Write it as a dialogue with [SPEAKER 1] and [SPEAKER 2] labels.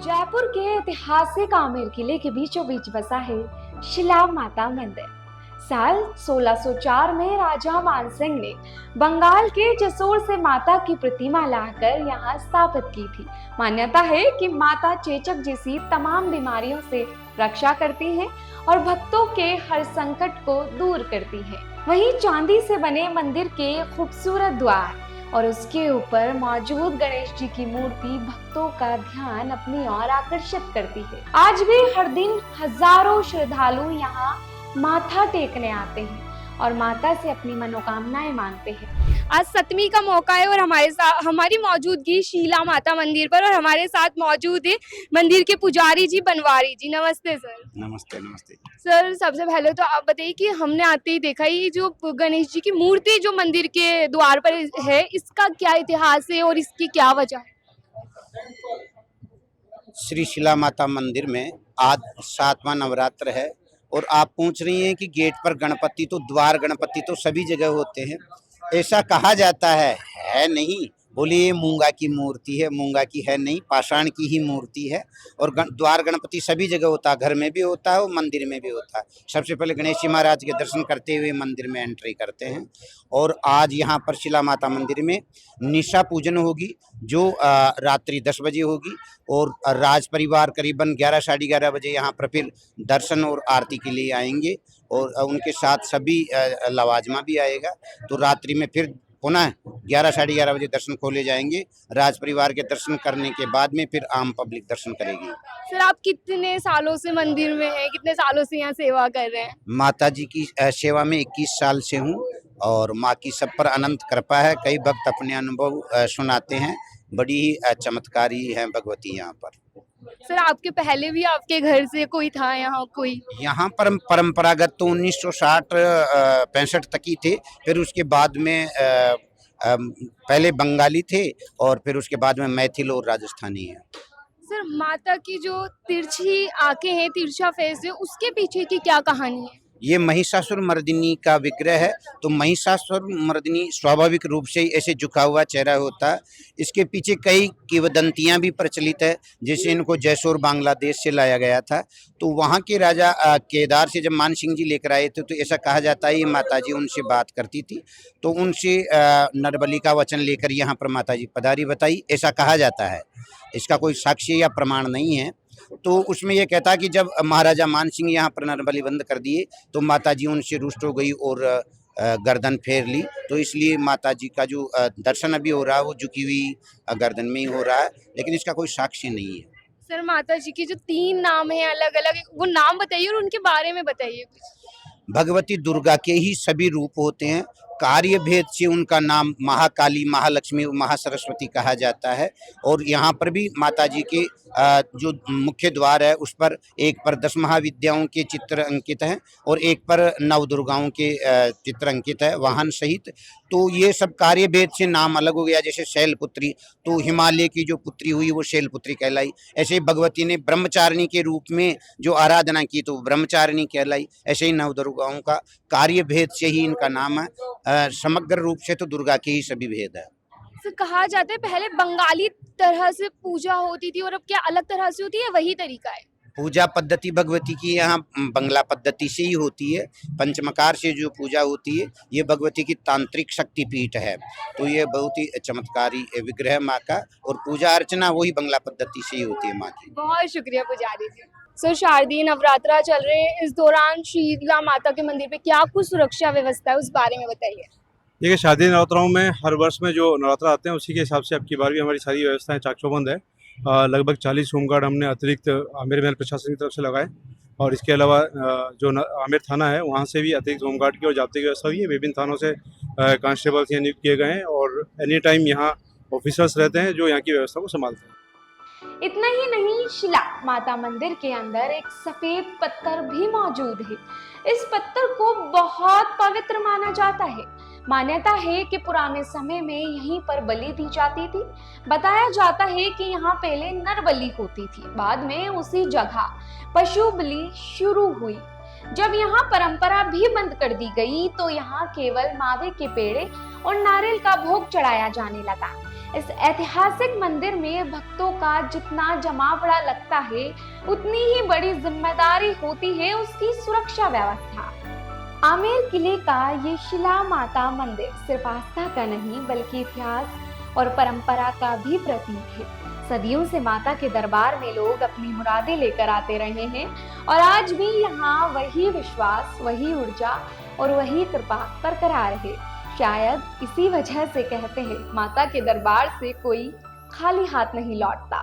[SPEAKER 1] जयपुर के ऐतिहासिक आमेर किले के बीचों बीच बसा है शिला माता मंदिर। साल 1604 में राजा मानसिंह ने बंगाल के जसोर से माता की प्रतिमा लाकर यहाँ स्थापित की थी। मान्यता है कि माता चेचक जैसी तमाम बीमारियों से रक्षा करती हैं और भक्तों के हर संकट को दूर करती है। वहीं चांदी से बने मंदिर के खूबसूरत द्वार और उसके ऊपर मौजूद गणेश जी की मूर्ति भक्तों का ध्यान अपनी ओर आकर्षित करती है। आज भी हर दिन हजारों श्रद्धालु यहाँ माथा टेकने आते हैं और माता से अपनी मनोकामनाएं मांगते हैं।
[SPEAKER 2] आज सप्तमी का मौका है और हमारी मौजूदगी शीला माता मंदिर पर और हमारे साथ मौजूद है मंदिर के पुजारी जी बनवारी जी। नमस्ते सर।
[SPEAKER 3] नमस्ते नमस्ते
[SPEAKER 2] सर, सबसे पहले तो आप बताइए कि हमने आते ही देखा ये जो गणेश जी की मूर्ति जो मंदिर के द्वार पर है, इसका क्या इतिहास है और इसकी क्या वजह है?
[SPEAKER 3] श्री शिला माता मंदिर में आज 7वां नवरात्र है और आप पूछ रही हैं कि गेट पर गणपति तो द्वार गणपति तो सभी जगह होते हैं, ऐसा कहा जाता है नहीं। बोले ये मूंगा की मूर्ति है, मूंगा की है नहीं, पाषाण की ही मूर्ति है। और द्वार गणपति सभी जगह होता है, घर में भी होता है और मंदिर में भी होता है। सबसे पहले गणेश जी महाराज के दर्शन करते हुए मंदिर में एंट्री करते हैं। और आज यहाँ पर शिला माता मंदिर में निशा पूजन होगी जो रात्रि 10 बजे होगी और राज परिवार करीबन 11 साढ़े 11 बजे यहाँ पर फिर दर्शन और आरती के लिए आएंगे और उनके साथ सभी लवाजमा भी आएगा। तो रात्रि में फिर पुनः 11 साढ़े 11 बजे दर्शन खोले जाएंगे। राज परिवार के दर्शन करने के बाद में फिर आम पब्लिक दर्शन करेगी।
[SPEAKER 2] सर, आप कितने सालों से मंदिर में हैं, कितने सालों से यहाँ सेवा कर रहे हैं?
[SPEAKER 3] माता जी की सेवा में 21 साल से हूँ और माँ की सब पर अनंत कृपा है। कई भक्त अपने अनुभव सुनाते हैं, बड़ी ही चमत्कारी है भगवती यहाँ पर।
[SPEAKER 2] सर, आपके पहले भी आपके घर से कोई था यहाँ? कोई
[SPEAKER 3] यहाँ पर परंपरागत तो 1960-65 तक ही थे, फिर उसके बाद में पहले बंगाली थे और फिर उसके बाद में मैथिल और राजस्थानी है।
[SPEAKER 2] सर, माता की जो तिरछी आंखें हैं, तिरछा फेस है, उसके पीछे की क्या कहानी है?
[SPEAKER 3] ये महिषासुर मर्दिनी का विग्रह है। तो महिषासुर मर्दिनी स्वाभाविक रूप से ऐसे झुका हुआ चेहरा होता है। इसके पीछे कई किंवदंतियां भी प्रचलित है, जैसे इनको जयसोर बांग्लादेश से लाया गया था। तो वहाँ के राजा केदार से जब मान सिंह जी लेकर आए थे तो ऐसा कहा जाता है ये माता जी उनसे बात करती थी, तो उनसे नरबली का वचन लेकर यहाँ पर माता जी पधारी बताई, ऐसा कहा जाता है। इसका कोई साक्ष्य या प्रमाण नहीं है। तो उसमें यह कहता कि जब महाराजा मान सिंह यहाँ पर नरबली बंद कर दिए तो माता जी उनसे रुष्ट हो गई और गर्दन फेर ली। तो इसलिए माता जी का जो दर्शन अभी हो रहा है वो झुकी हुई गर्दन में ही हो रहा है, लेकिन इसका कोई साक्ष्य नहीं है।
[SPEAKER 2] सर, माता जी के जो 3 नाम हैं अलग अलग, वो नाम बताइए और उनके बारे में बताइए कुछ।
[SPEAKER 3] भगवती दुर्गा के ही सभी रूप होते हैं। कार्य भेद से उनका नाम महाकाली, महालक्ष्मी, महासरस्वती कहा जाता है। और यहाँ पर भी माता जी के जो मुख्य द्वार है उस पर एक पर 10 महाविद्याओं के चित्र अंकित हैं और एक पर 9 दुर्गाओं के चित्र अंकित है वाहन सहित। तो ये सब कार्य भेद से नाम अलग हो गया। जैसे शैलपुत्री, तो हिमालय की जो पुत्री हुई वो शैलपुत्री कहलाई। ऐसे ही भगवती ने ब्रह्मचारिणी के रूप में जो आराधना की तो ब्रह्मचारिणी कहलाई। ऐसे ही 9 दुर्गाओं का कार्य भेद से ही इनका नाम है। समग्र रूप से तो दुर्गा के ही सभी भेद है।
[SPEAKER 2] सर, कहा जाता है पहले बंगाली तरह से पूजा होती थी और अब क्या अलग तरह से होती है, वही तरीका है?
[SPEAKER 3] पूजा पद्धति भगवती की यहाँ बंगला पद्धति से ही होती है। पंचमकार से जो पूजा होती है ये भगवती की तांत्रिक शक्तिपीठ है। तो ये बहुत ही चमत्कारी विग्रह माँ का और पूजा अर्चना वही बंगला पद्धति से ही होती है माँ की।
[SPEAKER 2] बहुत शुक्रिया पुजारी जी। सर, शारदीय नवरात्रा चल रहे हैं, इस दौरान शीला माता के मंदिर पे क्या कुछ सुरक्षा व्यवस्था है, उस बारे में बताइए।
[SPEAKER 4] देखिए, शारदीय नवरात्राओं में हर वर्ष में जो नवरात्र आते हैं उसी के हिसाब से अब की बार भी हमारी सारी व्यवस्थाएं चाक चौबंद है। लगभग 40 होमगार्ड हमने अतिरिक्त आमेर महल प्रशासन की तरफ से लगाए और इसके अलावा जो आमेर थाना है वहाँ से भी अतिरिक्त होमगार्ड की और जाब्ते की व्यवस्था हुई है। विभिन्न थानों से कांस्टेबल्स यहाँ नियुक्त किए गए हैं और एनी टाइम यहाँ ऑफिसर्स रहते हैं जो यहाँ की व्यवस्था को संभालते हैं।
[SPEAKER 1] इतना ही नहीं, शिला माता मंदिर के अंदर एक सफेद पत्थर भी मौजूद है। इस पत्थर को बहुत पवित्र माना जाता है। मान्यता है कि पुराने समय में यहीं पर बलि दी जाती थी। बताया जाता है कि यहाँ पहले नर बलि होती थी, बाद में उसी जगह पशु बलि शुरू हुई। जब यहाँ परंपरा भी बंद कर दी गई तो यहाँ केवल मावे के पेड़े और नारियल का भोग चढ़ाया जाने लगा। इस ऐतिहासिक मंदिर में भक्तों का जितना जमावड़ा लगता है, उतनी ही बड़ी जिम्मेदारी होती है उसकी सुरक्षा व्यवस्था। आमेर किले का ये शिला माता मंदिर सिर्फ आस्था का नहीं बल्कि इतिहास और परंपरा का भी प्रतीक है। सदियों से माता के दरबार में लोग अपनी मुरादें लेकर आते रहे हैं और आज भी यहाँ वही विश्वास, वही ऊर्जा और वही कृपा बरकरार है। शायद इसी वजह से कहते हैं माता के दरबार से कोई खाली हाथ नहीं लौटता।